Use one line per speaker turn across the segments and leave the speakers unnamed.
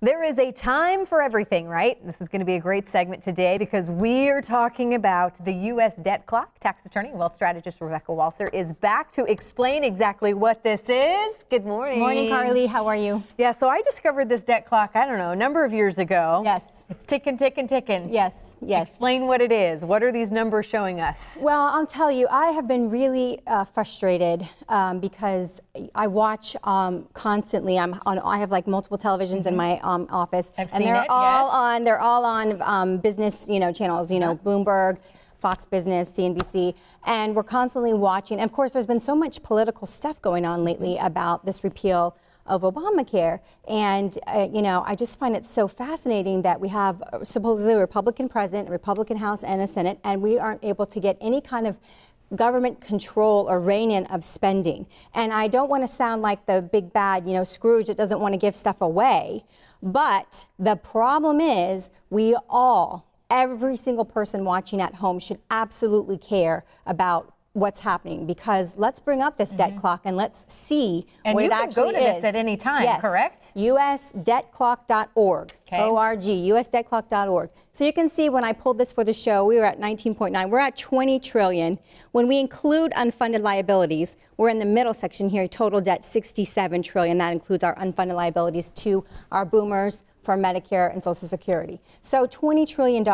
There is a time for everything, right? This is going to be a great segment today because we are talking about the U.S. debt clock. Tax attorney, wealth strategist Rebecca Walser is back to explain exactly what this is. Good morning.
Morning, Carly. How are you?
Yeah, so I discovered this debt clock, I don't know, a number of years ago.
Yes.
It's ticking, ticking, ticking.
Yes, yes.
Explain what it is. What are these numbers showing us?
Well, I'll tell you, I have been really frustrated because I watch constantly. I have like multiple televisions in my office, and they're all on. They're all on business, channels. Bloomberg, Fox Business, CNBC, and we're constantly watching. And of course, there's been so much political stuff going on lately about this repeal of Obamacare, and I just find it so fascinating that we have supposedly a Republican president, a Republican House, and a Senate, and we aren't able to get any kind of government control or rein-in of spending. And I don't want to sound like the big bad, Scrooge that doesn't want to give stuff away. But the problem is every single person watching at home should absolutely care about what's happening, because let's bring up this debt clock and let's see what it actually is. And you can go to this
at any time, correct?
usdebtclock.org, O-R-G, usdebtclock.org. So you can see when I pulled this for the show, we were at 19.9. We're at 20 trillion. When we include unfunded liabilities, we're in the middle section here, total debt 67 trillion. That includes our unfunded liabilities to our boomers, for Medicare and Social Security. So $20 trillion.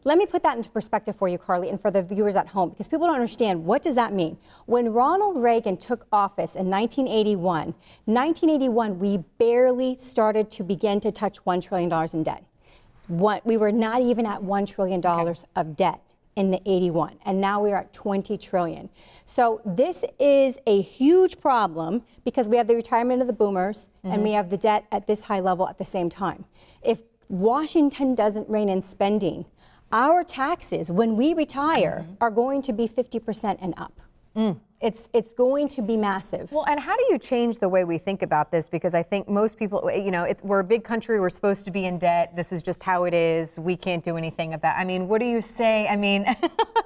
Let me put that into perspective for you, Carly, and for the viewers at home, because people don't understand, what does that mean? When Ronald Reagan took office in 1981, we barely started to begin to touch $1 trillion in debt. We were not even at $1 trillion of debt in the 81, and now we are at 20 trillion. So this is a huge problem because we have the retirement of the boomers and we have the debt at this high level at the same time. If Washington doesn't rein in spending, our taxes when we retire are going to be 50% and up. It's going to be massive.
Well, and how do you change the way we think about this? Because I think most people, we're a big country. We're supposed to be in debt. This is just how it is. We can't do anything about. I mean, what do you say? I mean,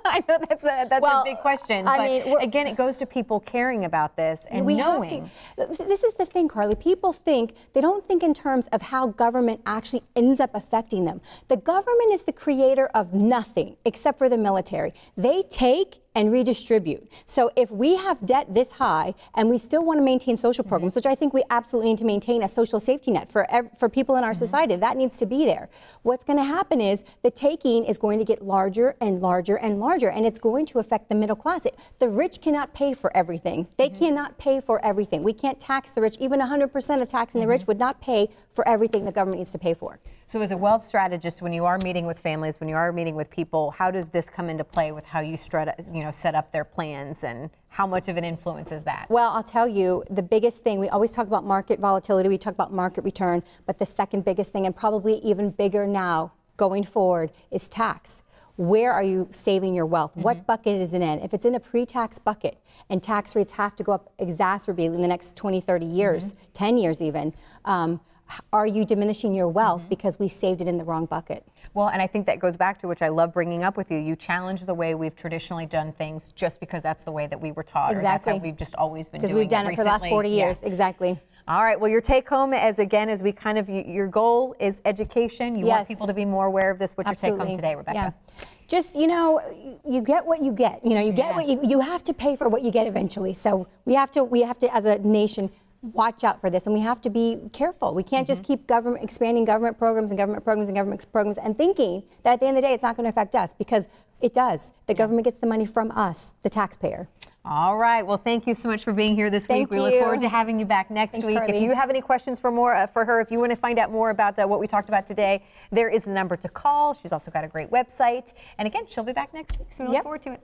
I know that's a big question. But again, it goes to people caring about this and knowing.
This is the thing, Carly. People they don't think in terms of how government actually ends up affecting them. The government is the creator of nothing except for the military. They take and redistribute. So if we have debt this high and we still want to maintain social programs, which I think we absolutely need to maintain a social safety net for people in our society, that needs to be there. What's going to happen is the taking is going to get larger and larger and larger, and it's going to affect the middle class. The rich cannot pay for everything. They cannot pay for everything. We can't tax the rich. Even 100% of taxing the rich would not pay for everything the government needs to pay for.
So as a wealth strategist, when you are meeting with families, when you are meeting with people, how does this come into play with how you set up their plans, and how much of an influence is that?
Well, I'll tell you, the biggest thing, we always talk about market volatility, we talk about market return, but the second biggest thing, and probably even bigger now going forward, is tax. Where are you saving your wealth? What bucket is it in? If it's in a pre-tax bucket and tax rates have to go up exacerbably in the next 20, 30 years, 10 years even, are you diminishing your wealth because we saved it in the wrong bucket?
Well, and I think that goes back to, which I love bringing up with you, you challenge the way we've traditionally done things just because that's the way that we were taught.
Exactly.
Or that's how we've just always been doing it.
Because we've done it for the last 40 years. Yeah. Exactly.
All right. Well, your take home as we kind of, your goal is education. You want people to be more aware of this. What's your take home today, Rebecca?
Yeah. Just, you get what you get. You get what you have to pay for what you get eventually. So we have to as a nation, watch out for this, and we have to be careful. We can't just keep expanding government programs and government programs and government programs and thinking that at the end of the day it's not going to affect us, because it does. The government gets the money from us, the taxpayer.
All right. Well, thank you so much for being here this week. We look forward to having you back next week.
Carly.
If you have any questions for her, if you want to find out more about what we talked about today, there is the number to call. She's also got a great website. And again, she'll be back next week, so we look forward to it.